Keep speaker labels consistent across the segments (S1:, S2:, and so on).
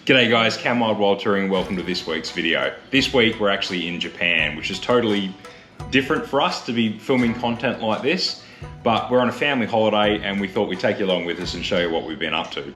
S1: G'day guys, Cam Wild Touring, welcome to this week's video. This week we're actually in Japan, which is totally different for us to be filming content like this, but we're on a family holiday and we thought we'd take you along with us and show you what we've been up to.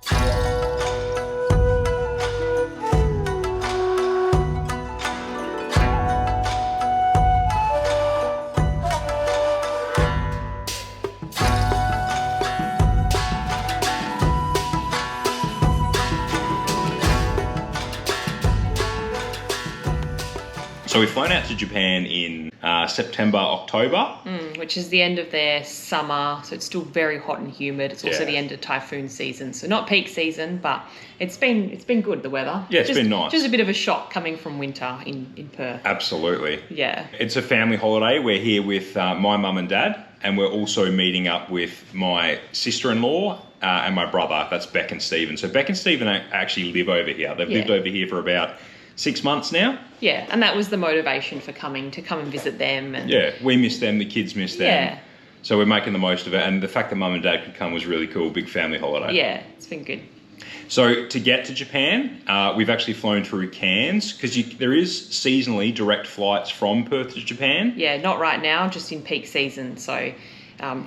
S1: So we've flown out to Japan in September, October.
S2: Which is the end of their summer, so it's still very hot and humid. It's also the end of typhoon season, so not peak season, but it's been good, the weather.
S1: Yeah, it's been nice.
S2: Just a bit of a shock coming from winter in Perth.
S1: Absolutely.
S2: Yeah.
S1: It's a family holiday. We're here with my mum and dad, and we're also meeting up with my sister-in-law and my brother. That's Beck and Stephen. So Beck and Stephen actually live over here. They've lived over here for about 6 months now.
S2: Yeah, and that was the motivation for coming, to come and visit them. And
S1: yeah, we miss them, the kids miss them.
S2: Yeah.
S1: So we're making the most of it, and the fact that mum and dad could come was really cool, big family holiday.
S2: Yeah, it's been good.
S1: So to get to Japan, we've actually flown through Cairns, because there is seasonally direct flights from Perth to Japan.
S2: Yeah, not right now, just in peak season, so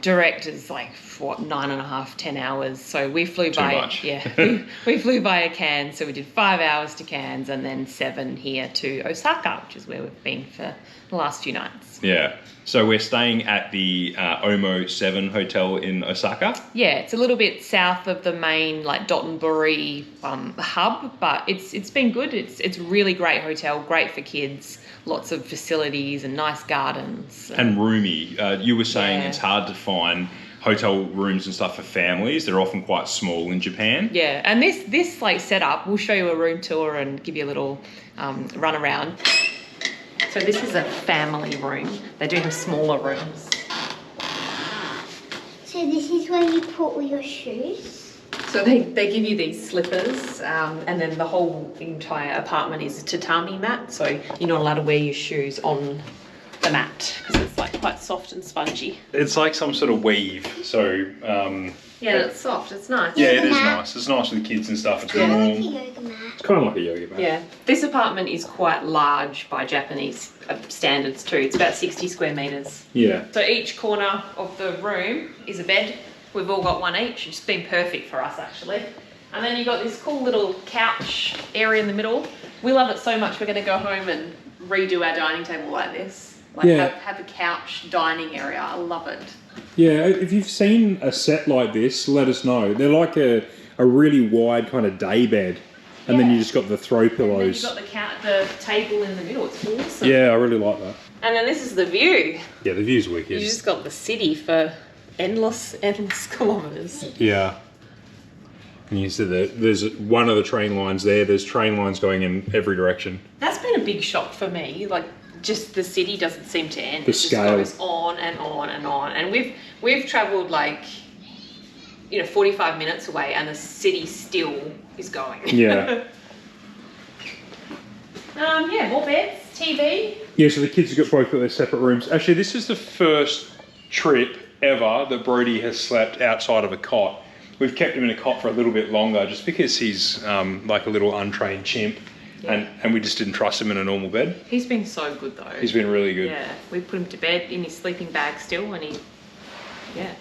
S2: direct is like, what, 9.5, 10 hours. So we flew we flew via Cairns. So we did 5 hours to Cairns and then 7 here to Osaka, which is where we've been for the last few nights.
S1: Yeah. So we're staying at the Omo 7 hotel in Osaka.
S2: Yeah, it's a little bit south of the main like Dotonbori hub, but it's been good. It's a really great hotel, great for kids. Lots of facilities and nice gardens.
S1: And roomy. You were saying it's hard to find hotel rooms and stuff for families. They're often quite small in Japan.
S2: Yeah, and this like setup, we'll show you a room tour and give you a little run around. So this is a family room. They do have smaller rooms.
S3: So this is where you put all your shoes?
S2: So they give you these slippers, and then the whole entire apartment is a tatami mat, so you're not allowed to wear your shoes on the mat because it's like quite soft and spongy.
S1: It's like some sort of weave, so...
S2: yeah, it's soft, it's nice.
S1: Yeah, it is nice. It's nice for the kids and stuff. It's warm.
S3: Like a yoga mat.
S1: It's kind of like a yoga mat.
S2: Yeah, this apartment is quite large by Japanese standards too. It's about 60 square metres.
S1: Yeah.
S2: So each corner of the room is a bed. We've all got one each. It's been perfect for us, actually. And then you've got this cool little couch area in the middle. We love it so much, we're going to go home and redo our dining table like this. Like have a couch dining area. I love it.
S4: Yeah, if you've seen a set like this, let us know. They're like a really wide kind of day bed. And then you just got the throw pillows.
S2: And then you've got the table in the middle. It's awesome.
S4: Yeah, I really like that.
S2: And then this is the view.
S4: Yeah, the view's wicked.
S2: You just got the city for endless kilometres.
S4: Yeah. And you said that there's one of the train lines there. There's train lines going in every direction.
S2: That's been a big shock for me. Like, just the city doesn't seem to end.
S4: The
S2: it just
S4: scale
S2: goes on and on and on. And we've travelled like, 45 minutes away, and the city still is going.
S4: Yeah.
S2: More beds, TV.
S4: Yeah, so the kids have both got their separate rooms.
S1: Actually, this is the first trip ever that Brodie has slept outside of a cot. We've kept him in a cot for a little bit longer just because he's like a little untrained chimp. Yeah. And we just didn't trust him in a normal bed.
S2: He's been so good though.
S1: He's been really good.
S2: Yeah, we put him to bed in his sleeping bag still, and he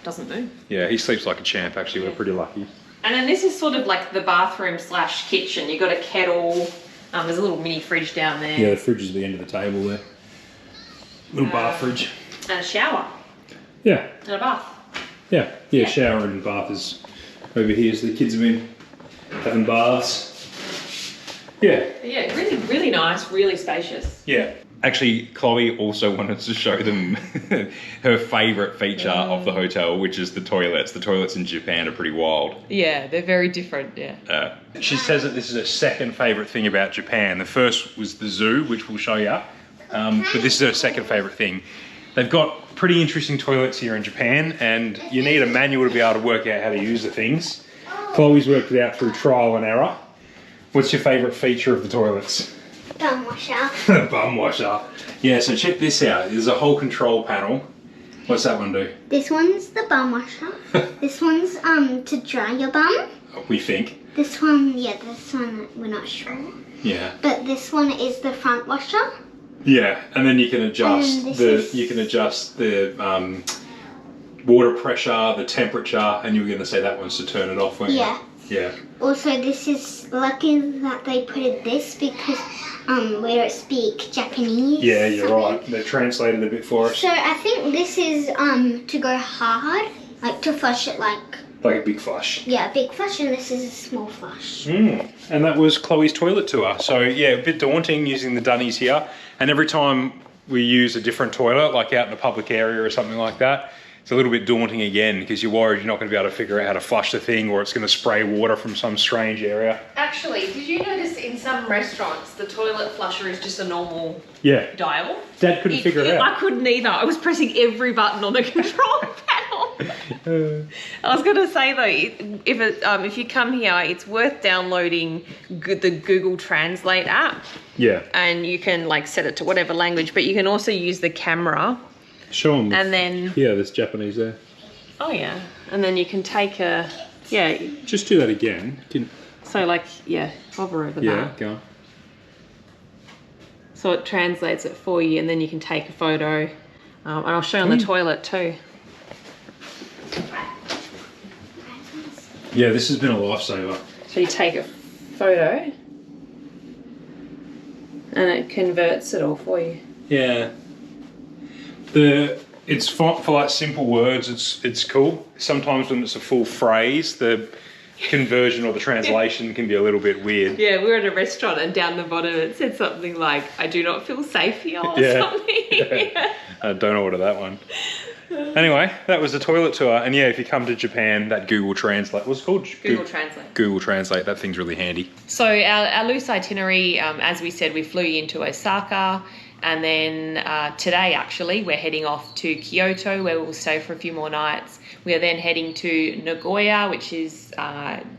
S2: doesn't move.
S1: Yeah, he sleeps like a champ actually. We're pretty lucky.
S2: And then this is sort of like the bathroom / kitchen. You've got a kettle, there's a little mini fridge down there.
S4: Yeah, the fridge is at the end of the table there. Little bath fridge.
S2: And a shower.
S4: Yeah.
S2: And a bath.
S4: Yeah, shower and bath is over here, so the kids have been having baths. Yeah.
S2: Yeah, really, really nice, really spacious.
S1: Yeah. Actually, Chloe also wanted to show them her favourite feature of the hotel, which is the toilets. The toilets in Japan are pretty wild.
S2: Yeah, they're very different, yeah.
S1: She says that this is her second favourite thing about Japan. The first was the zoo, which we'll show you. But this is her second favourite thing. They've got pretty interesting toilets here in Japan, and you need a manual to be able to work out how to use the things. Chloe's worked it out through trial and error. What's your favourite feature of the toilets?
S3: Bum washer.
S1: Bum washer. Yeah, so check this out. There's a whole control panel. What's that one do?
S3: This one's the bum washer. This one's to dry your bum.
S1: We think.
S3: This one, we're not sure.
S1: Yeah.
S3: But this one is the front washer.
S1: Yeah, and then you can adjust
S3: And then
S1: the water pressure, the temperature, and you were going to say that one's to turn it off, weren't
S3: Yeah.
S1: you? Yeah.
S3: Also, this is lucky that they put it this because we don't speak Japanese.
S1: Yeah, you're
S3: something.
S1: right. They've translated a bit for us.
S3: So I think this is to go hard, like to flush it like.
S1: Like a big flush.
S3: Yeah, a big flush, and this is a small flush.
S1: And that was Chloe's toilet tour. So yeah, a bit daunting using the dunnies here. And every time we use a different toilet, like out in a public area or something like that, it's a little bit daunting again because you're worried you're not going to be able to figure out how to flush the thing, or it's going to spray water from some strange area.
S2: Actually, did you notice in some restaurants the toilet flusher is just a normal dial?
S1: Dad couldn't figure it out.
S2: I couldn't either. I was pressing every button on the control panel. I was going to say though, if you come here, it's worth downloading the Google Translate app.
S1: Yeah.
S2: And you can like set it to whatever language, but you can also use the camera.
S1: Show them.
S2: And then...
S1: Yeah, there's Japanese there.
S2: Oh yeah. And then you can take a... Yeah.
S1: Just do that again.
S2: So like, yeah, hover over that.
S1: Yeah, go on.
S2: So it translates it for you, and then you can take a photo. And I'll show you on the toilet too.
S1: Yeah, this has been a lifesaver.
S2: So you take a photo, and it converts it all for you.
S1: Yeah. It's for like simple words, it's cool. Sometimes when it's a full phrase, the conversion or the translation can be a little bit weird.
S2: Yeah, we were at a restaurant and down the bottom it said something like, "I do not feel safe here," or something.
S1: Yeah. Don't order that one. Anyway, that was the toilet tour. And yeah, if you come to Japan, that Google Translate, what's it called?
S2: Google Translate.
S1: Google Translate, that thing's really handy.
S2: So our loose itinerary, as we said, we flew into Osaka. And then today, actually, we're heading off to Kyoto, where we'll stay for a few more nights. We are then heading to Nagoya, which is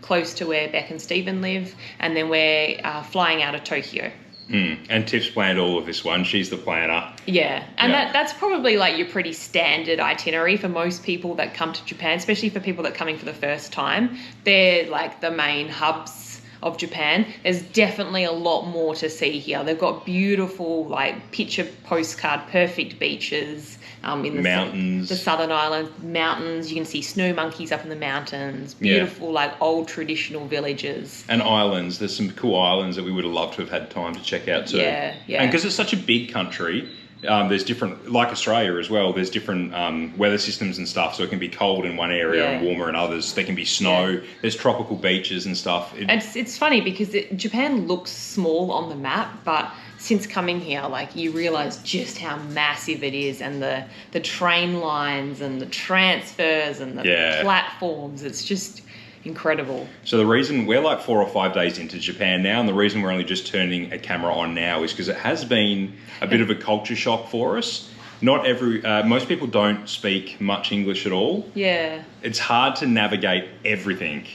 S2: close to where Beck and Stephen live. And then we're flying out of Tokyo.
S1: And Tiff's planned all of this one. She's the planner.
S2: Yeah, and that's probably like your pretty standard itinerary for most people that come to Japan, especially for people that are coming for the first time. They're like the main hubs of Japan. There's definitely a lot more to see here. They've got beautiful, like picture postcard, perfect beaches in the
S1: mountains,
S2: the southern island mountains. You can see snow monkeys up in the mountains. Beautiful, like old traditional villages
S1: and islands. There's some cool islands that we would have loved to have had time to check out too.
S2: Yeah.
S1: And because it's such a big country. There's different, like Australia as well, there's different weather systems and stuff, so it can be cold in one area and warmer in others. There can be snow, there's tropical beaches and stuff.
S2: It's funny because Japan looks small on the map, but since coming here, like you realise just how massive it is, and the train lines and the transfers and the platforms, it's just incredible.
S1: So the reason we're like 4 or 5 days into Japan now, and the reason we're only just turning a camera on now is because it has been a bit of a culture shock for us. Most people don't speak much English at all.
S2: Yeah.
S1: It's hard to navigate everything,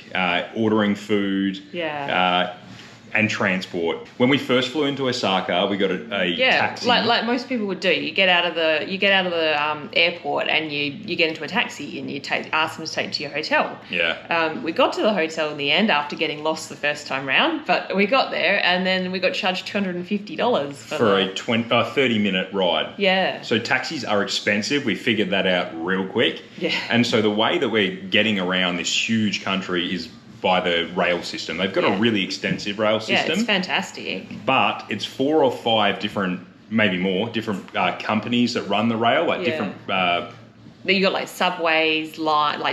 S1: ordering food.
S2: Yeah.
S1: And transport. When we first flew into Osaka, we got a taxi.
S2: like most people would do. You get out of the airport and you get into a taxi and you ask them to take you to your hotel.
S1: Yeah.
S2: We got to the hotel in the end after getting lost the first time round, but we got there and then we got charged $250
S1: for a 30-minute ride.
S2: Yeah.
S1: So taxis are expensive. We figured that out real quick.
S2: Yeah.
S1: And so the way that we're getting around this huge country is by the rail system. They've got a really extensive rail system.
S2: Yeah, it's fantastic.
S1: But it's 4 or 5 different, maybe more, different companies that run the rail, like different...
S2: You got like subways,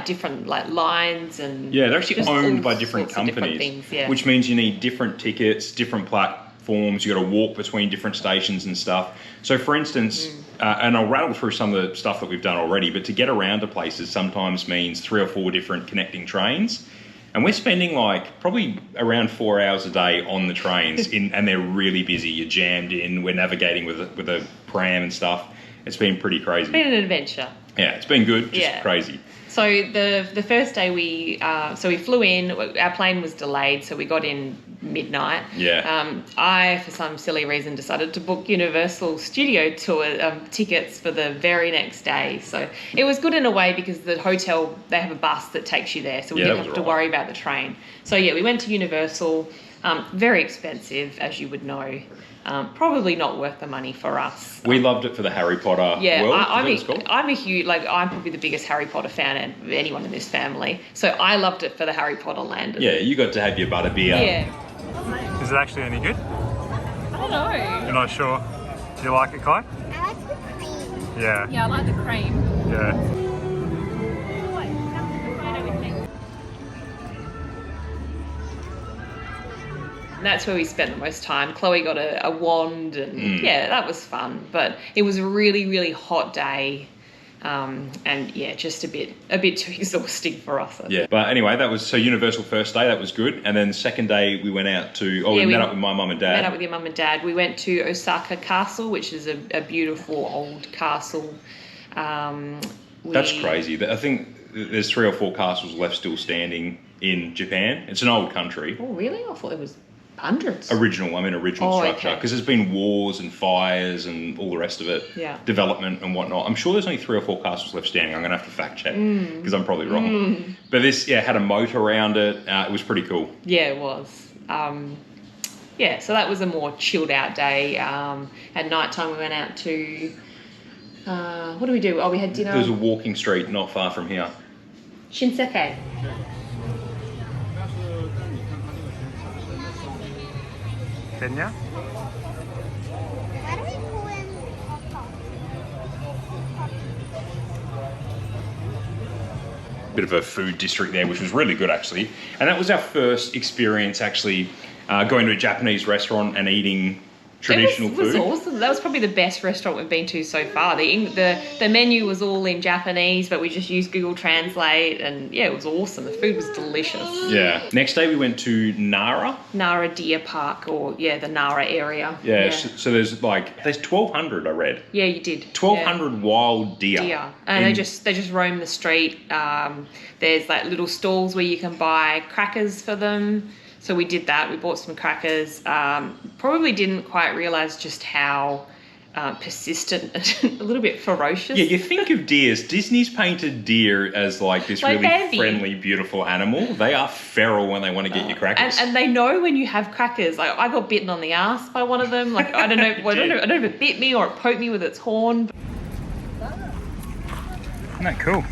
S2: different lines and...
S1: Yeah, they're actually owned by different companies,
S2: things,
S1: which means you need different tickets, different platforms, you got to walk between different stations and stuff. So for instance, and I'll rattle through some of the stuff that we've done already, but to get around to places sometimes means 3 or 4 different connecting trains. And we're spending like probably around 4 hours a day on the trains and they're really busy. You're jammed in. We're navigating with a pram and stuff. It's been pretty crazy.
S2: It's been an adventure.
S1: Yeah, it's been good, just crazy.
S2: So the first day we flew in, our plane was delayed, so we got in midnight.
S1: Yeah.
S2: I, for some silly reason, decided to book Universal Studio Tour tickets for the very next day. So it was good in a way because the hotel, they have a bus that takes you there. So we didn't have to worry about the train. So yeah, we went to Universal. Very expensive, as you would know. Probably not worth the money for us.
S1: We loved it for the Harry Potter world.
S2: I'm a huge, I'm probably the biggest Harry Potter fan of anyone in this family. So I loved it for the Harry Potter land.
S1: Yeah, you got to have your butterbeer.
S2: Yeah.
S4: Is it actually any good?
S2: I don't know.
S4: You're not sure. Do you like it, Kai?
S3: I like the cream.
S4: Yeah.
S2: Yeah, I like the cream.
S4: Yeah.
S2: And that's where we spent the most time. Chloe got a wand and yeah, that was fun. But it was a really, really hot day. And yeah, just a bit too exhausting for us.
S1: Yeah, but anyway, that was so Universal first day. That was good, and then second day we went out to. We met up with my mum and dad.
S2: Met up with your mum and dad. We went to Osaka Castle, which is a beautiful old castle.
S1: That's crazy. I think there's 3 or 4 castles left still standing in Japan. It's an old country.
S2: Oh, really? I thought there was hundreds.
S1: Original structure, because there's been wars and fires and all the rest of it.
S2: Yeah.
S1: Development and whatnot. I'm sure there's only 3 or 4 castles left standing. I'm going to have to fact check because I'm probably wrong. But this, had a moat around it. It was pretty cool.
S2: Yeah, it was. Yeah, so that was a more chilled out day. At night time we went out to, what did we do? Oh, we had dinner.
S1: There's a walking street not far from here.
S2: Shinseki.
S4: Kenya?
S3: Why do we call him Papa?
S1: Bit of a food district there, which was really good actually. And that was our first experience actually going to a Japanese restaurant and eating traditional food.
S2: It was awesome. That was probably the best restaurant we've been to so far. The menu was all in Japanese, but we just used Google Translate, and yeah, it was awesome. The food was delicious.
S1: Yeah. Next day we went to Nara
S2: Deer Park, or the Nara area.
S1: Yeah. So there's 1,200 I read.
S2: Yeah, you did.
S1: 1,200 wild deer.
S2: And they just roam the street. There's little stalls where you can buy crackers for them. So we did that. We bought some crackers. Probably didn't quite realise just how persistent and a little bit ferocious.
S1: Yeah, you think of deers. Disney's painted deer as this really friendly, beautiful animal. They are feral when they want to get your crackers.
S2: And they know when you have crackers. I got bitten on the ass by one of them. I don't know. I don't know if it bit me or it poked me with its horn.
S4: Isn't that cool?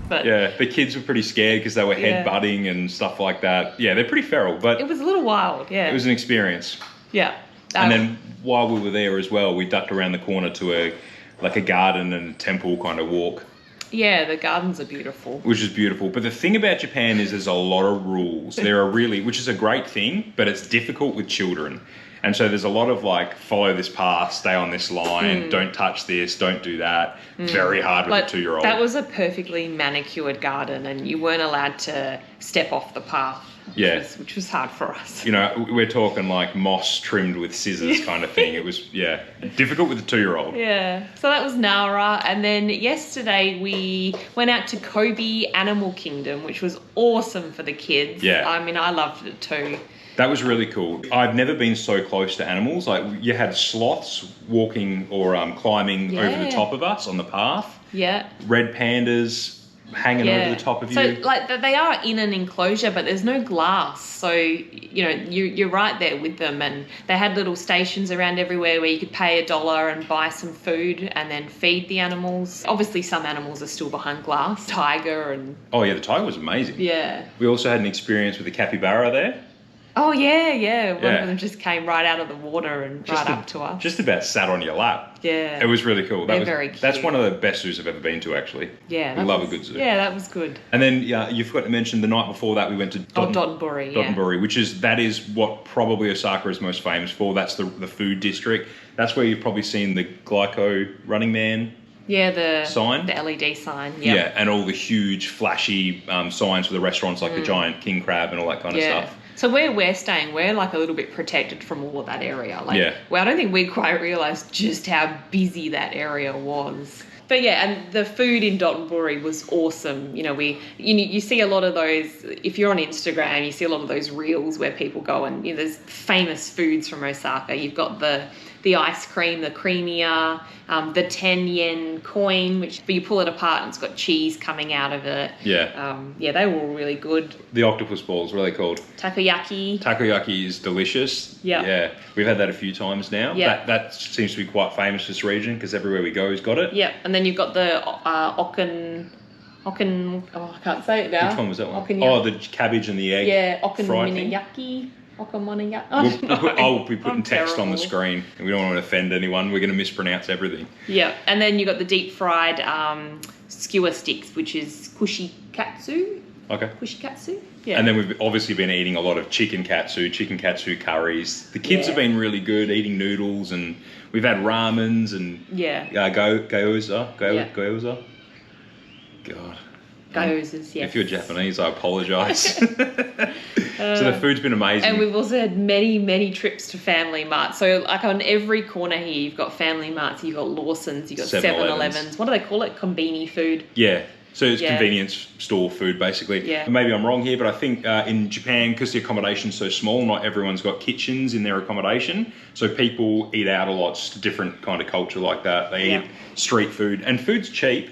S2: But
S1: yeah, the kids were pretty scared because they were headbutting and stuff like that. Yeah, they're pretty feral, but
S2: it was a little wild. Yeah,
S1: it was an experience.
S2: Yeah,
S1: and then while we were there as well, we ducked around the corner to a garden and temple kind of walk.
S2: Yeah, the gardens are beautiful.
S1: Which is beautiful. But the thing about Japan is there's a lot of rules. There are really, which is a great thing, but it's difficult with children. And so there's a lot of follow this path, stay on this line, don't touch this, don't do that. Very hard with a 2-year-old.
S2: That was a perfectly manicured garden and you weren't allowed to step off the path. Which was hard for us.
S1: We're talking moss trimmed with scissors kind of thing. It was, difficult with a 2-year-old.
S2: Yeah. So that was Nara. And then yesterday we went out to Kobe Animal Kingdom, which was awesome for the kids.
S1: Yeah.
S2: I mean, I loved it too.
S1: That was really cool. I've never been so close to animals. You had sloths walking or climbing over the top of us on the path.
S2: Yeah.
S1: Red pandas hanging over the top of you.
S2: So they are in an enclosure, but there's no glass. So, you're right there with them. And they had little stations around everywhere where you could pay $1 and buy some food and then feed the animals. Obviously, some animals are still behind glass. Tiger and...
S1: Oh, yeah, the tiger was amazing.
S2: Yeah.
S1: We also had an experience with the capybara there.
S2: Oh, yeah. One of them just came right out of the water and up to us.
S1: Just about sat on your lap.
S2: Yeah.
S1: It was really cool.
S2: They're very cute.
S1: That's one of the best zoos I've ever been to, actually.
S2: Yeah.
S1: We love a good zoo.
S2: Yeah, that was good.
S1: And then, you forgot to mention the night before that we went to
S2: Dotonbori,
S1: which is what probably Osaka is most famous for. That's the food district. That's where you've probably seen the Glyco Running Man.
S2: Yeah, the
S1: sign,
S2: the LED sign. Yep.
S1: Yeah, and all the huge flashy signs for the restaurants, like the giant king crab and all that kind of stuff.
S2: So where we're staying, we're a little bit protected from all of that area. Well, I don't think we quite realised just how busy that area was. But yeah, and the food in Dotonbori was awesome. You know, you see a lot of those, if you're on Instagram, you see a lot of those reels where people go and, you know, there's famous foods from Osaka. You've got the ice cream, the creamier, the 10 yen coin, but you pull it apart and it's got cheese coming out of it.
S1: Yeah.
S2: Yeah, they were all really good.
S1: The octopus balls, what are they called?
S2: Takoyaki.
S1: Takoyaki is delicious.
S2: Yeah.
S1: Yeah. We've had that a few times now.
S2: Yeah.
S1: That seems to be quite famous for this region because everywhere we go has got it.
S2: Yeah, and then you've got the okan, oh, I can't say it now.
S1: Which one was that one?
S2: Okonomiyaki.
S1: Oh, the cabbage and the egg.
S2: Yeah,
S1: fried thing.
S2: okonomiyaki. Okonomiyaki.
S1: I'll be putting
S2: I'm
S1: text on the
S2: terrible.
S1: screen. We don't want to offend anyone. We're going to mispronounce everything.
S2: Yeah, and then you've got the deep fried skewer sticks, which is kushikatsu.
S1: Okay.
S2: Kushikatsu? Yeah.
S1: And then we've obviously been eating a lot of chicken katsu curries. The kids have been really good eating noodles, and we've had ramens and gyoza. Gyoza. God.
S2: Gyozas, yes.
S1: If you're Japanese, I apologise. So the food's been amazing.
S2: And we've also had many, many trips to Family Mart. So like on every corner here, you've got Family Marts, you've got Lawson's, you've got 7-Elevens. What do they call it? Konbini food.
S1: Yeah. So it's convenience store food, basically.
S2: Yeah.
S1: Maybe I'm wrong here, but I think in Japan, because the accommodation's so small, not everyone's got kitchens in their accommodation. So people eat out a lot. It's a different kind of culture like that. They eat street food. And food's cheap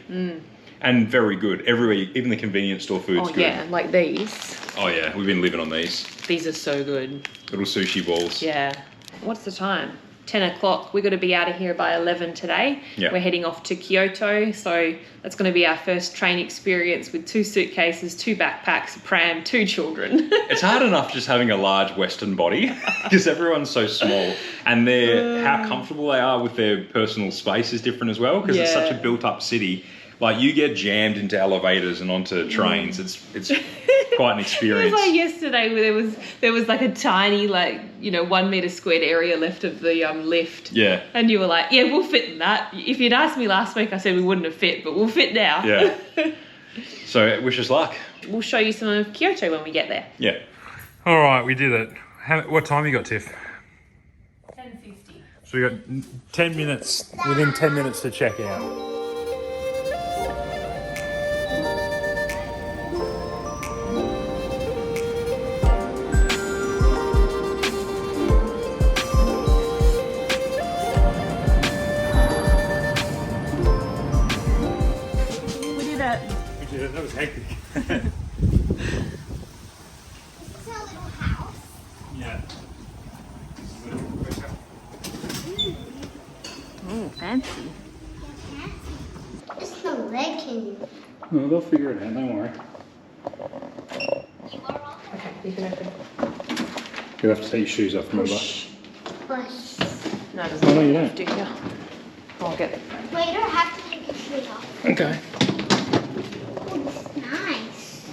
S1: and very good. Everywhere, even the convenience store food's good.
S2: Oh, yeah, like these.
S1: Oh, yeah. We've been living on these.
S2: These are so good.
S1: Little sushi balls.
S2: Yeah. What's the time? 10 o'clock. We've got to be out of here by 11 today.
S1: Yeah.
S2: We're heading off to Kyoto. So that's going to be our first train experience with 2 suitcases, 2 backpacks, a pram, 2 children.
S1: It's hard enough just having a large Western body because everyone's so small, and how comfortable they are with their personal space is different as well because it's such a built-up city. Like, you get jammed into elevators and onto trains. It's quite an experience.
S2: It was like yesterday where there was like a tiny, 1 metre squared area left of the lift.
S1: Yeah.
S2: And you were like, yeah, we'll fit in that. If you'd asked me last week, I said we wouldn't have fit, but we'll fit now.
S1: Yeah. So wish us luck.
S2: We'll show you some of Kyoto when we get there.
S1: Yeah.
S4: All right, we did it. What time you got, Tiff?
S2: 10:50.
S4: So we got 10 minutes, within 10 minutes to check out. That was hectic.
S3: This is our little house.
S4: Yeah.
S2: Oh, fancy.
S3: It's the leg can.
S4: No, they'll figure it out, don't worry.
S2: Okay, you can open.
S4: You'll have to take your shoes off, remember?
S3: Push.
S2: No, it doesn't.
S4: Oh, no, you don't.
S2: Do you? I'll get it.
S3: Wait, you don't have to take your shoes off.
S4: Okay.
S3: Nice.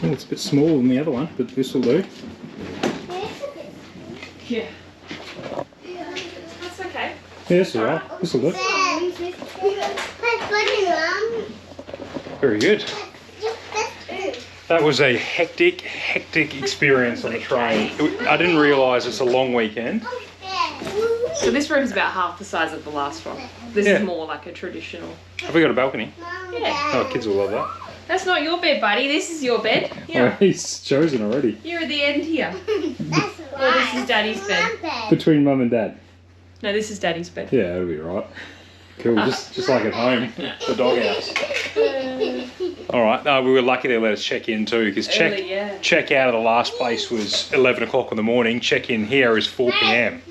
S4: Oh, it's a bit smaller than the other one, but this will do.
S2: Yeah. That's okay.
S4: Yeah, that's alright. This will do. Very good. That was a hectic experience on the train. I didn't realise it's a long weekend.
S2: So this room's about half the size of the last one. This is more like a traditional.
S4: Have we got a balcony?
S2: Yeah.
S4: Oh, kids will love that.
S2: That's not your bed, buddy. This is your bed.
S4: Oh,
S2: Here.
S4: he's chosen already.
S2: You're at the end here.
S3: That's
S2: Well, this is Daddy's bed.
S4: Between Mum and Dad.
S2: No, this is Daddy's bed.
S4: Yeah, that'll be right. Cool, just like at home, the doghouse. All right, we were lucky they let us check in too, because check out of the last place was 11 o'clock in the morning. Check in here is 4 p.m.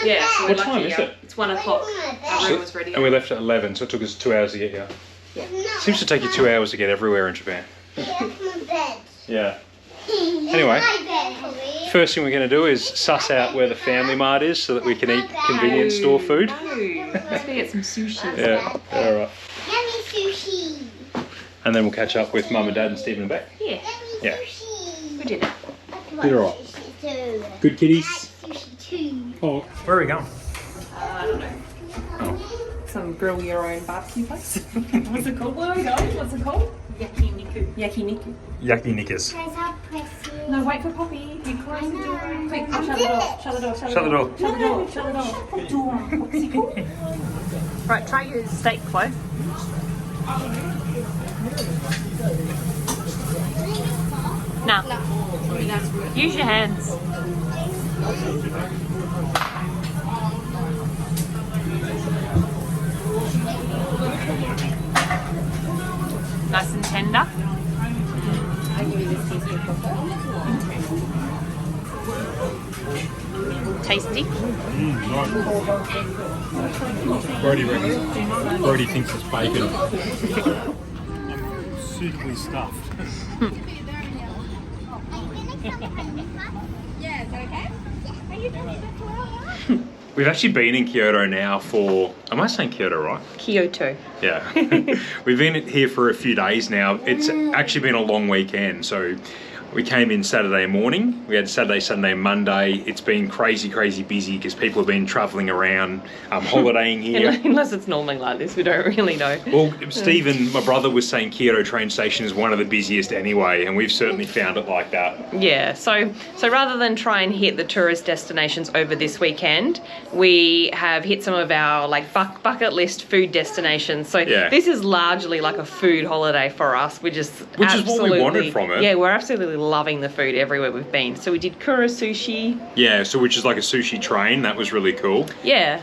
S2: Yeah, so we're
S4: What time
S2: lucky,
S4: is
S2: yeah.
S4: it?
S2: It's 1 o'clock. Our room was ready.
S4: And we left at 11, so it took us 2 hours to get here. Seems to take you 2 hours to get everywhere in Japan. Yeah. Anyway, first thing we're going to do is suss out where the Family Mart is so that we can eat convenience store food.
S2: No. Let's go get some sushi.
S4: Yeah, all right.
S3: Yummy sushi.
S4: And then we'll catch up with Mum and Dad and Stephen and Beck.
S2: Yeah.
S4: Yeah.
S3: Sushi.
S2: We did it.
S4: Did all right.
S3: Sushi
S4: Good kitties.
S3: Sushi too.
S4: Oh, where are we going?
S2: I don't know.
S4: Oh.
S2: Some grill your own barbecue place. What's it called? Where are we going? What's it called? Yakiniku. Yakiniku.
S4: Yakinikas.
S3: Guys, how pressy.
S2: No, wait for Poppy. You close the door. Quick,
S3: I
S2: shut
S3: did
S2: the door.
S3: it.
S2: Shut the door.
S4: Shut the door.
S2: Shut the door. Shut the door. Shut the door. What's it called? Right, try your steak, Chloe. No. Use your hands. Nice and tender.
S5: I'll give you this piece of
S2: Tasty.
S4: Brodie reckons. Brodie thinks it's bacon. I'm suitably stuffed.
S5: Yeah, is that okay? Are you doing it well?
S4: We've actually been in Kyoto now for, am I saying Kyoto right?
S2: Kyoto.
S4: Yeah. We've been here for a few days now. It's actually been a long weekend, so we came in Saturday morning. We had Saturday, Sunday, Monday. It's been crazy, crazy busy because people have been travelling around, holidaying here.
S2: Unless it's normally like this, we don't really know.
S4: Well, Stephen, my brother, was saying Kyoto train station is one of the busiest anyway, and we've certainly found it like that.
S2: Yeah, so rather than try and hit the tourist destinations over this weekend, we have hit some of our like bucket list food destinations. So this is largely like a food holiday for us. Which is what we wanted from it. Yeah, we're absolutely loving the food everywhere we've been. So we did Kura sushi.
S4: Yeah, so which is like a sushi train. That was really cool.
S2: Yeah.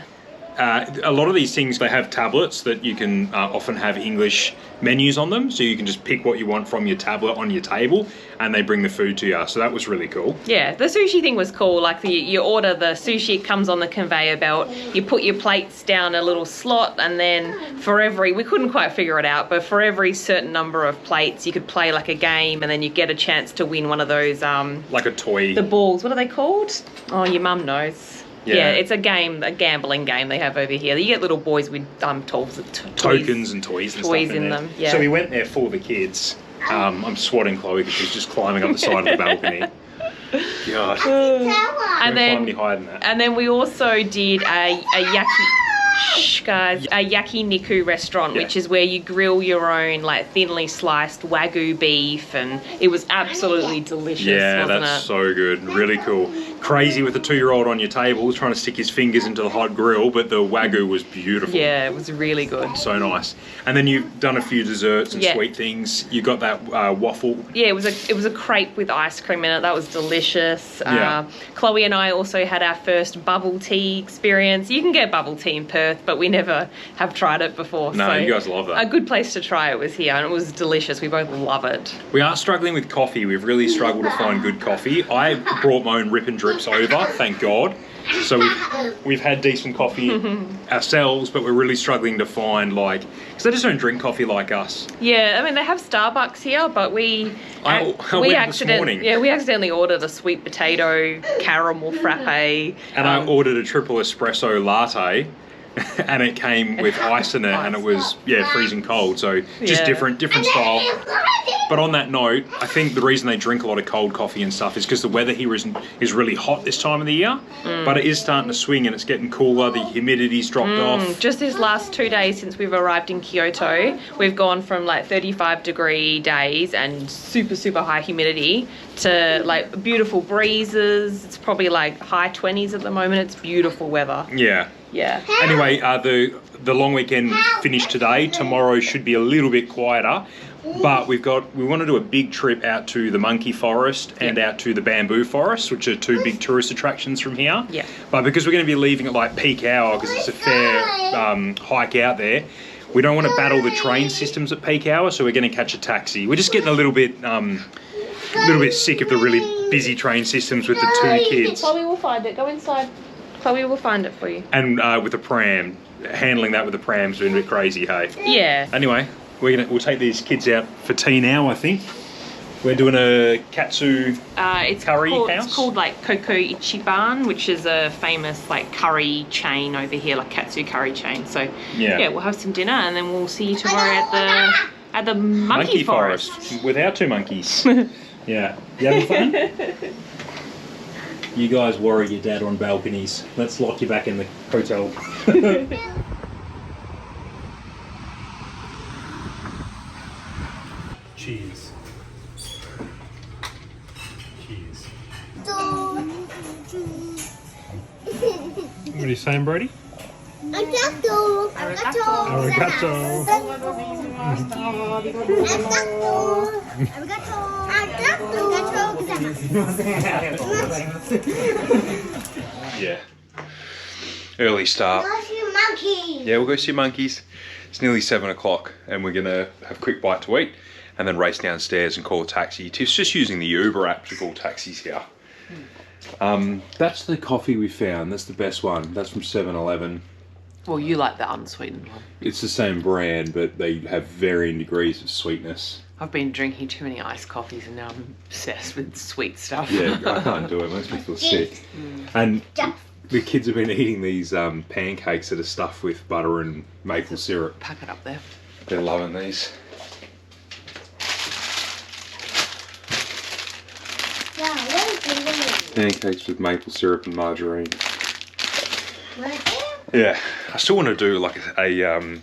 S4: A lot of these things, they have tablets that you can often have English menus on them, so you can just pick what you want from your tablet on your table and they bring the food to you, so that was really cool.
S2: Yeah, the sushi thing was cool. Like you order the sushi, it comes on the conveyor belt, you put your plates down a little slot, and then for every, we couldn't quite figure it out, but for every certain number of plates you could play like a game, and then you get a chance to win one of those
S4: like a toy,
S2: the balls, what are they called? Oh, your mum knows. Yeah, it's a game, a gambling game they have over here. You get little boys with
S4: tokens and toys and stuff in
S2: them. Yeah.
S4: So we went there for the kids. I'm swatting Chloe because she's just climbing up the side of the balcony. God.
S2: And then,
S4: climb any higher than that.
S2: And then we also did a yakiniku restaurant, which is where you grill your own like thinly sliced Wagyu beef, and it was absolutely delicious.
S4: Yeah,
S2: wasn't
S4: that's
S2: it?
S4: so good. Really cool. Crazy with a 2-year-old on your table trying to stick his fingers into the hot grill, but the Wagyu was beautiful.
S2: Yeah, it was really good.
S4: So nice. And then you've done a few desserts and sweet things. You got that waffle.
S2: Yeah, it was a crepe with ice cream in it. That was delicious.
S4: Yeah.
S2: Chloe and I also had our first bubble tea experience. You can get bubble tea in Perth, but we never have tried it before.
S4: No,
S2: so
S4: you guys love that.
S2: A good place to try it was here, and it was delicious. We both love it.
S4: We are struggling with coffee. We've really struggled to find good coffee. I brought my own Rip and Drips over, thank God. So we've had decent coffee ourselves, but we're really struggling to find because they just don't drink coffee like us.
S2: Yeah, I mean they have Starbucks here, but we accidentally ordered a sweet potato caramel frappe.
S4: And I ordered a triple espresso latte. And it came with ice in it, and it was freezing cold. So just different style. But on that note, I think the reason they drink a lot of cold coffee and stuff is because the weather here is really hot this time of the year. But it is starting to swing and it's getting cooler. The humidity's dropped off.
S2: Just these last 2 days since we've arrived in Kyoto, we've gone from like 35-degree days and super, super high humidity to like beautiful breezes. It's probably like high 20s at the moment. It's beautiful weather.
S4: Yeah.
S2: Yeah.
S4: Anyway, the long weekend finished today. Tomorrow should be a little bit quieter, but we want to do a big trip out to the monkey forest and out to the bamboo forest, which are 2 big tourist attractions from here.
S2: Yeah.
S4: But because we're going to be leaving at like peak hour, because it's a fair hike out there, we don't want to battle the train systems at peak hour, so we're going to catch a taxi. We're just getting a little bit sick of the really busy train systems with the 2 kids.
S2: Chloe will find it. Go inside. Chloe will find it for you.
S4: And with a pram, handling that with a pram's been a bit crazy, hey?
S2: Yeah.
S4: Anyway, we'll take these kids out for tea now, I think. We're doing a katsu curry house.
S2: It's called like Koko Ichiban, which is a famous like curry chain over here, like katsu curry chain. So yeah, we'll have some dinner and then we'll see you tomorrow at the monkey forest.
S4: With our 2 monkeys. Yeah. You having fun? You guys worry your dad on balconies. Let's lock you back in the hotel. Cheers. Cheers. What are you saying, Brodie?
S3: Arigato.
S4: Arigato. Yeah. Early start. Yeah, we'll go see monkeys. It's nearly 7 o'clock and we're gonna have a quick bite to eat and then race downstairs and call a taxi. Tiff's just using the Uber app to call taxis here. That's the coffee we found. That's the best one. That's from 7-Eleven.
S2: Well, you like the unsweetened one.
S4: It's the same brand, but they have varying degrees of sweetness.
S2: I've been drinking too many iced coffees and now I'm obsessed with sweet stuff.
S4: Yeah, I can't do it. It makes me feel sick. And the kids have been eating these pancakes that are stuffed with butter and maple syrup.
S2: Pack it up there.
S4: They're loving these. Pancakes with maple syrup and margarine. Yeah, I still want to do like a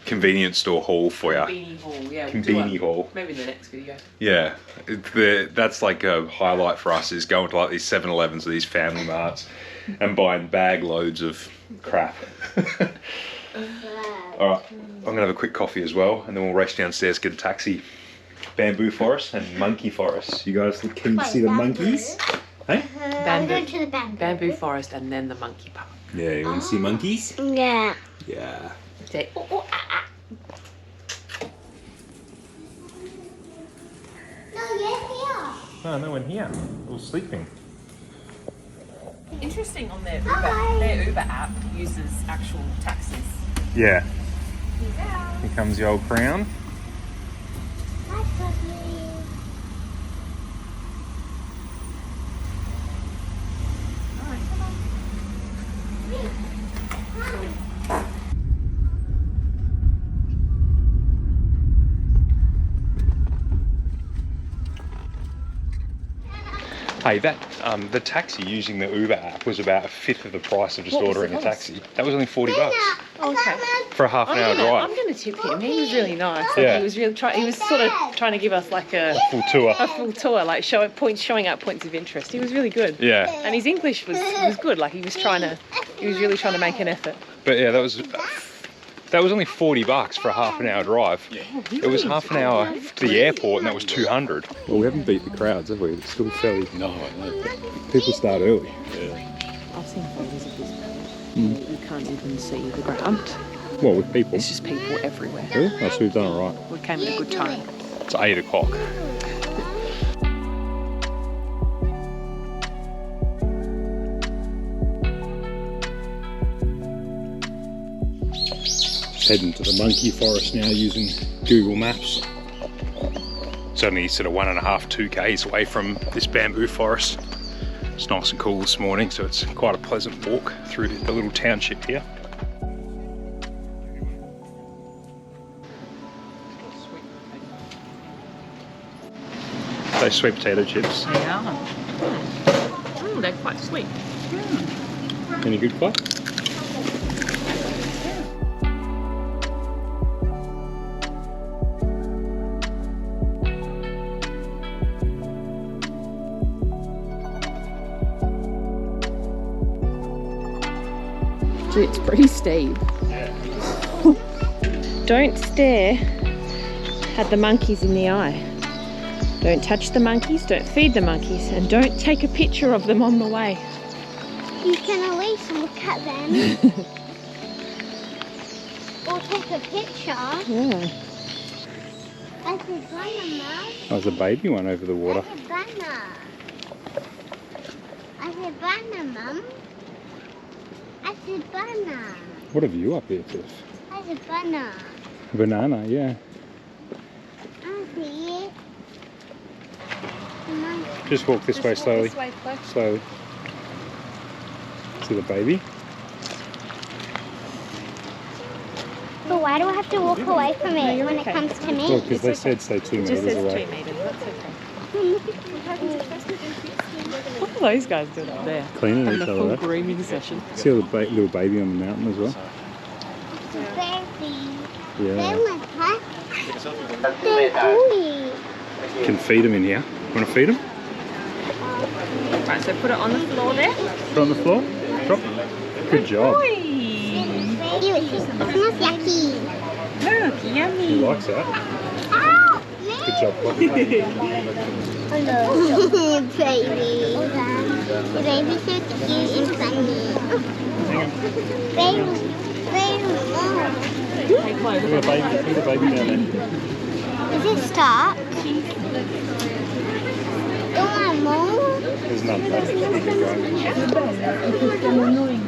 S4: convenience store haul for you.
S2: Konbini Haul, yeah.
S4: Konbini Haul.
S2: Maybe in the next video.
S4: Yeah, that's like a highlight for us, is going to like these 7-Elevens or these family marts and buying bag loads of crap. Alright, I'm going to have a quick coffee as well and then we'll race downstairs, get a taxi. Bamboo forest and monkey forest. You guys can you see the monkeys? Hey?
S2: Bamboo forest and then the monkey park.
S4: Yeah, you want to see monkeys?
S3: Yeah.
S4: Yeah.
S2: Say, oh, oh, ah, ah.
S4: Oh, no one here. All sleeping.
S2: Interesting on their Uber app uses actual taxis.
S4: Yeah. Here comes the old crown. Hey, that the taxi using the Uber app was about 1/5 of the price of just ordering a taxi. That was only $40
S2: Okay.
S4: for a half an hour drive.
S2: I'm gonna tip him. He was really nice. Like,
S4: Yeah.
S2: He was really he was sort of trying to give us like a
S4: Full tour.
S2: full tour, like showing out points of interest. He was really good.
S4: Yeah.
S2: And his English was good. Like he was really trying to make an effort.
S4: But yeah, that was only $40 for a half an hour drive. It was half an hour to the airport and that was $200. Well, we haven't beat the crowds, have we? It's still fairly... No, people start early.
S2: I've seen photos of this place. You can't even see the ground.
S4: Well, with people.
S2: It's just people everywhere.
S4: Really? Oh, so we've done it right.
S2: We came at a good time.
S4: It's 8 o'clock. Heading to the monkey forest now using Google Maps. It's only sort of 1.5, 2 k's away from this bamboo forest. It's nice and cool this morning, so it's quite a pleasant walk through the little township here. Those sweet potato chips.
S2: They are. They're quite sweet.
S4: Any good, Clay?
S2: It's pretty steep. Don't stare at the monkeys in the eye. Don't touch the monkeys, don't feed the monkeys, and don't take a picture of them on the way.
S3: You can at least look at them. Or take a picture.
S2: Yeah.
S3: I said banana.
S4: There's a baby one over the water.
S3: I said banana. I said banana, Mum. I said banana.
S4: What have you up here, Tiff?
S3: I said banana.
S4: A banana, yeah.
S3: I see it. Mum.
S4: Just walk this way slowly.
S2: This way, Claire.
S4: Slowly. See the baby?
S3: But why do I have to walk away from it when it comes to me?
S4: Well, because they said stay 2
S2: It just
S4: metres
S2: says
S4: away.
S2: 2 metres, that's okay. What are those guys doing up there?
S4: Cleaning
S2: Having
S4: each
S2: a
S4: other
S2: full
S4: up.
S2: grooming session.
S4: See a little baby on the mountain as well?
S3: Baby.
S4: Yeah.
S3: They're my pet. They're gooey.
S4: You can feed them in here. Want to feed them?
S2: Right, so put it on the floor there.
S4: Put it on the floor? Drop. Good job.
S2: Oi!
S5: yummy.
S4: He likes that. Good job, Brodie.
S3: Hello. Baby. The baby's so cute and funny. Baby.
S4: Look at the baby down there.
S3: Is it stuck? Don't want more?
S4: There's none left. Keep it going.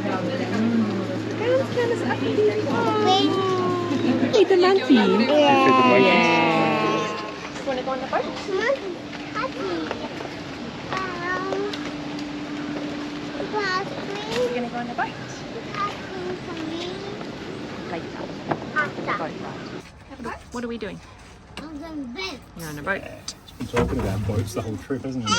S5: Eat the monkey.
S3: Yeah.
S2: Want to go on the boat? We're going to go on the boat. Later. What are we doing? You're on a boat.
S4: Been talking about boats the whole trip, hasn't he?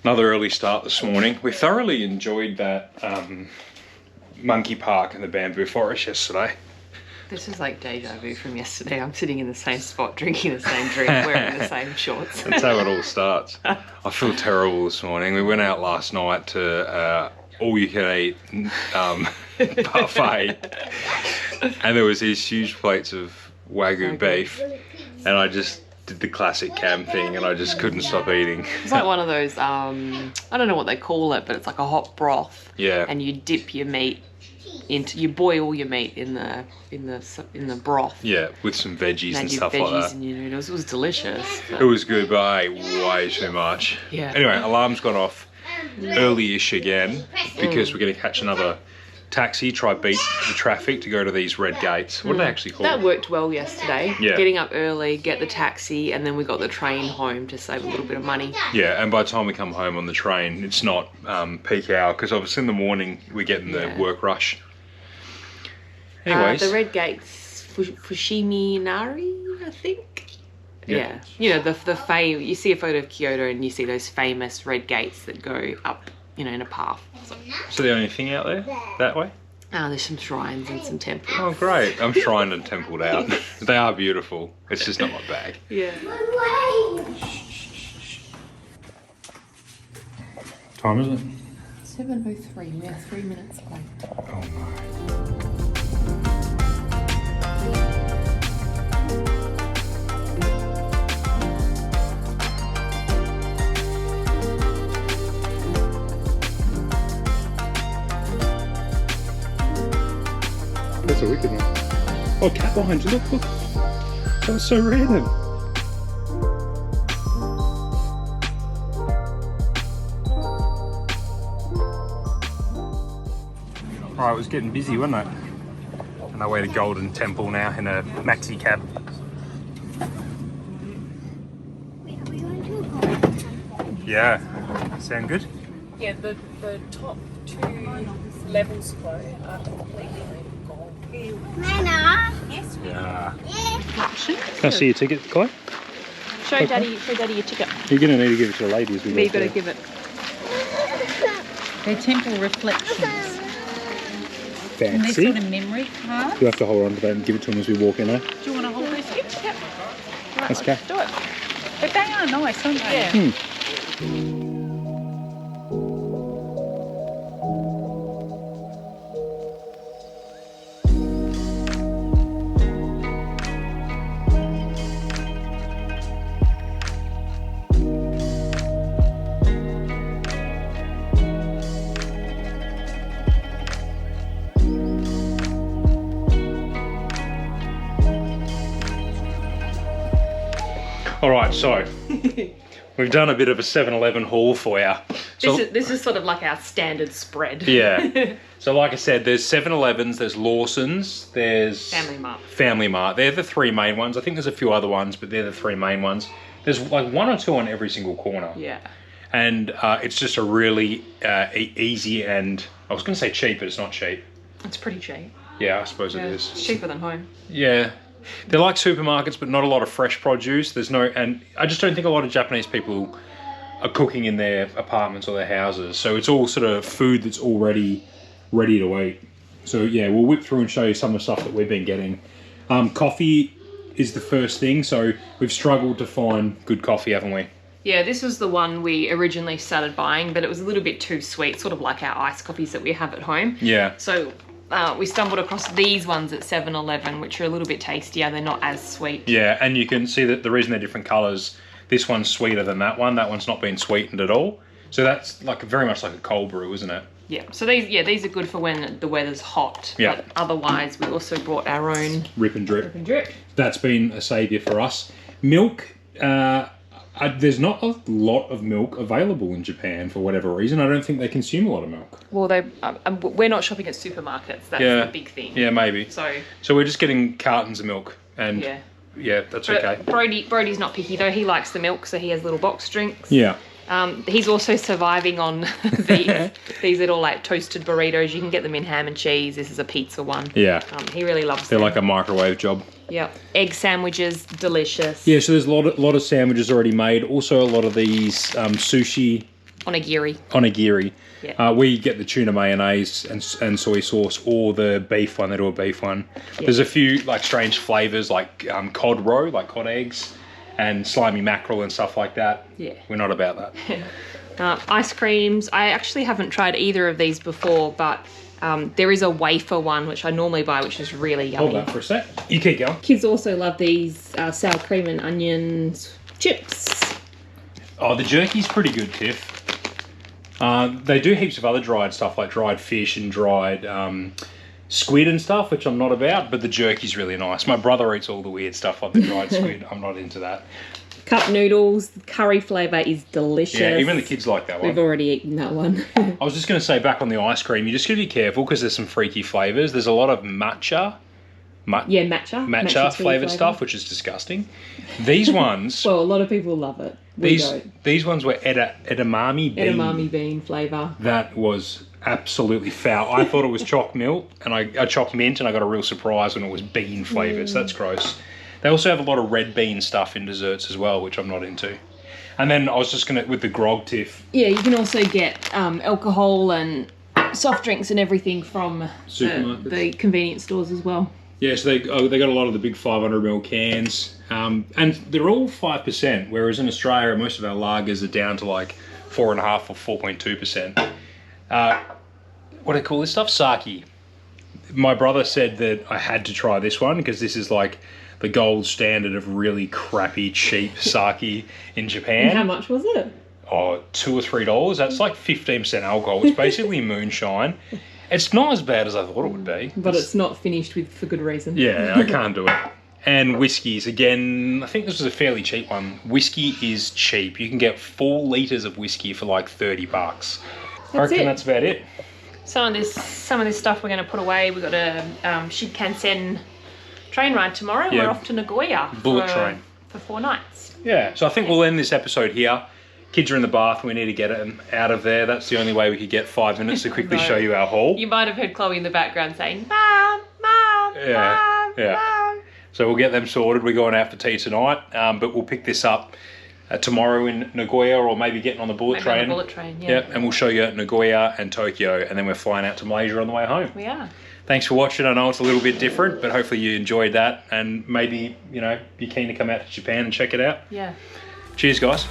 S4: Another early start this morning. We thoroughly enjoyed that monkey park in the bamboo forest yesterday.
S2: This is like deja vu from yesterday. I'm sitting in the same spot, drinking the same drink, wearing the same shorts.
S4: That's how it all starts. I feel terrible this morning. We went out last night to all-you-can-eat buffet, and there was these huge plates of Wagyu beef, and I just did the classic Cam thing, and I just couldn't stop eating.
S2: It's like one of those, I don't know what they call it, but it's like a hot broth.
S4: Yeah.
S2: And you dip your meat into, you boil your meat in the broth.
S4: Yeah, with some veggies and
S2: your
S4: stuff
S2: veggies
S4: like that.
S2: and your noodles. It was delicious.
S4: It was good, but I ate way too much.
S2: Yeah.
S4: Anyway, alarm's gone off early-ish again because we're going to catch another taxi, try beat the traffic to go to these red gates. What are they actually called?
S2: That worked well yesterday.
S4: Yeah.
S2: Getting up early, get the taxi, and then we got the train home to save a little bit of money.
S4: Yeah, and by the time we come home on the train, it's not peak hour because obviously in the morning we get in the work rush. Anyways.
S2: The red gates, Itinerary, I think. Yeah. You know, the you see a photo of Kyoto and you see those famous red gates that go up, you know, in a path.
S4: So the only thing out there that way?
S2: There's some shrines and some temples.
S4: Oh, great. I'm shrined and templed out. They are beautiful. It's just not my bag.
S2: Yeah.
S4: Time is it?
S2: 7:03. We are 3 minutes away.
S4: Oh no. That's a wicked one. Oh, cat behind you. Look. That was so random. Alright, it was getting busy, wasn't it? On our way to Golden Temple now in a maxi cab. Yeah. Sound good?
S5: Yeah, the top 2 levels though are completely gone.
S3: Nana.
S5: Yes.
S4: Yeah.
S3: Yeah.
S4: Can I see your ticket, Kai?
S2: Show Daddy your ticket.
S4: You're going to need to give it to the ladies.
S2: You better give it.
S5: They're temple reflections. And they're
S4: Fancy.
S5: sort of memory cards.
S4: You have to hold on to that and give it to them as we walk in there.
S5: Do you want to hold this? Yep. Right,
S4: Let's go.
S5: do it. But they are nice, aren't they?
S2: Yeah.
S4: Alright, so we've done a bit of a 7-Eleven haul for you. So,
S2: This is sort of like our standard spread.
S4: yeah. So like I said, there's 7-Elevens, there's Lawson's, there's
S2: Family Mart.
S4: They're the 3 main ones. I think there's a few other ones, but they're the 3 main ones. There's like 1 or 2 on every single corner.
S2: Yeah.
S4: And it's just a really easy and, I was going to say cheap, but it's not cheap.
S2: It's pretty cheap.
S4: Yeah, I suppose it is.
S2: It's cheaper than home.
S4: Yeah. They're like supermarkets, but not a lot of fresh produce. And I just don't think a lot of Japanese people are cooking in their apartments or their houses. So it's all sort of food that's already ready to eat. So yeah, we'll whip through and show you some of the stuff that we've been getting. Coffee is the first thing. So we've struggled to find good coffee, haven't we?
S2: Yeah, this was the one we originally started buying, but it was a little bit too sweet, sort of like our iced coffees that we have at home.
S1: Yeah.
S2: So we stumbled across these ones at 7-Eleven, which are a little bit tastier. They're not as sweet.
S1: Yeah, and you can see that the reason they're different colours, this one's sweeter than that one. That one's not been sweetened at all. So that's like very much like a cold brew, isn't it?
S2: Yeah, so these are good for when the weather's hot.
S1: Yeah.
S2: But otherwise, we also brought our own
S1: Rip and drip.
S2: Rip and Drip.
S1: That's been a saviour for us. Milk, there's not a lot of milk available in Japan for whatever reason. I don't think they consume a lot of milk.
S2: Well, we're not shopping at supermarkets. That's the big thing.
S1: Yeah, maybe.
S2: So
S1: we're just getting cartons of milk, and yeah, that's okay.
S2: Brodie's not picky though. He likes the milk, so he has little box drinks.
S1: Yeah.
S2: He's also surviving on these little like toasted burritos. You can get them in ham and cheese. This is a pizza one.
S1: Yeah.
S2: He really loves
S1: They're
S2: them.
S1: like a microwave job.
S2: Yep. Egg sandwiches, delicious.
S1: Yeah, so there's a lot of sandwiches already made. Also a lot of these sushi. Onigiri.
S2: Yeah.
S1: We get the tuna mayonnaise and soy sauce, or the beef one. They do a beef one. Yeah. There's a few like strange flavours like cod roe, like cod eggs, and slimy mackerel and stuff like that.
S2: Yeah.
S1: We're not about that.
S2: Ice creams. I actually haven't tried either of these before, but there is a wafer one, which I normally buy, which is really yummy.
S1: Hold that for a sec. You keep going.
S2: Kids also love these sour cream and onions chips.
S1: Oh, the jerky's pretty good, Tiff. They do heaps of other dried stuff, like dried fish and dried squid and stuff, which I'm not about, but the jerky's really nice. My brother eats all the weird stuff like the dried squid. I'm not into that.
S2: Cup noodles, the curry flavour is delicious.
S1: Yeah, even the kids like that one.
S2: We've already eaten that one.
S1: I was just going to say, back on the ice cream, you just got to be careful because there's some freaky flavours. There's a lot of matcha flavoured stuff, which is disgusting. These ones...
S2: Well, a lot of people love it.
S1: These ones were edamame bean.
S2: Edamame bean flavour.
S1: That was absolutely foul. I thought it was choc milk, and choc mint, and I got a real surprise when it was bean flavoured. So that's gross. They also have a lot of red bean stuff in desserts as well, which I'm not into. And then I was just going to, with the grog, Tiff.
S2: Yeah, you can also get alcohol and soft drinks and everything from
S1: supermarkets,
S2: the convenience stores as well.
S1: Yeah, so they got a lot of the big 500ml cans, and they're all 5%, whereas in Australia most of our lagers are down to like 4.5 or 4.2%. What do they call this stuff? Sake. My brother said that I had to try this one because this is like the gold standard of really crappy, cheap sake in Japan.
S2: And how much was it?
S1: Oh, $2 or $3. That's like 15% alcohol. It's basically moonshine. It's not as bad as I thought it would be.
S2: But it's not finished with for good reason.
S1: Yeah, I can't do it. And whiskies, again, I think this was a fairly cheap one. Whiskey is cheap. You can get 4 litres of whiskey for like $30. I reckon that's about it.
S2: Some of this stuff we're going to put away. We've got a Shinkansen train ride tomorrow.
S1: Yeah.
S2: We're off to Nagoya
S1: train
S2: for 4 nights.
S1: Yeah, so I think we'll end this episode here. Kids are in the bath. We need to get them out of there. That's the only way we could get 5 minutes to quickly show you our haul.
S2: You might have heard Chloe in the background saying, Mom, Mom, Mom, Mom.
S1: So we'll get them sorted. We're going out for tea tonight, but we'll pick this up tomorrow in Nagoya, or maybe getting on the bullet train.
S2: On the bullet train,
S1: yeah. And we'll show you Nagoya and Tokyo, and then we're flying out to Malaysia on the way home.
S2: We are.
S1: Thanks for watching. I know it's a little bit different, but hopefully you enjoyed that, and maybe, you know, you're keen to come out to Japan and check it out.
S2: Yeah.
S1: Cheers, guys.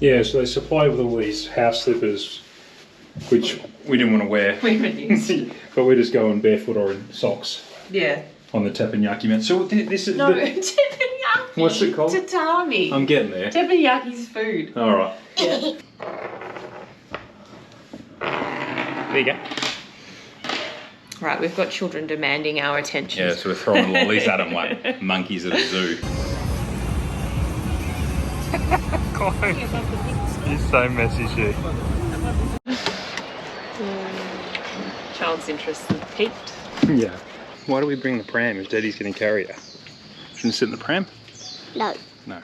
S1: Yeah, so they supplied with all these house slippers, which we didn't want to wear.
S2: We refused.
S1: But we're just going barefoot or in socks.
S2: Yeah.
S1: On the teppanyaki mat. So this is
S2: teppanyaki.
S1: What's it called?
S2: Tatami.
S1: I'm getting there.
S2: Teppanyaki's food.
S1: All right.
S2: Yeah.
S1: There you go.
S2: Right, we've got children demanding our attention.
S1: Yeah, so we're throwing lollies at them like monkeys at a zoo. You're so messy, she.
S2: Child's interest is piqued.
S1: Yeah. Why do we bring the pram if Daddy's going to carry her? Shouldn't sit in the pram?
S3: No.
S1: No.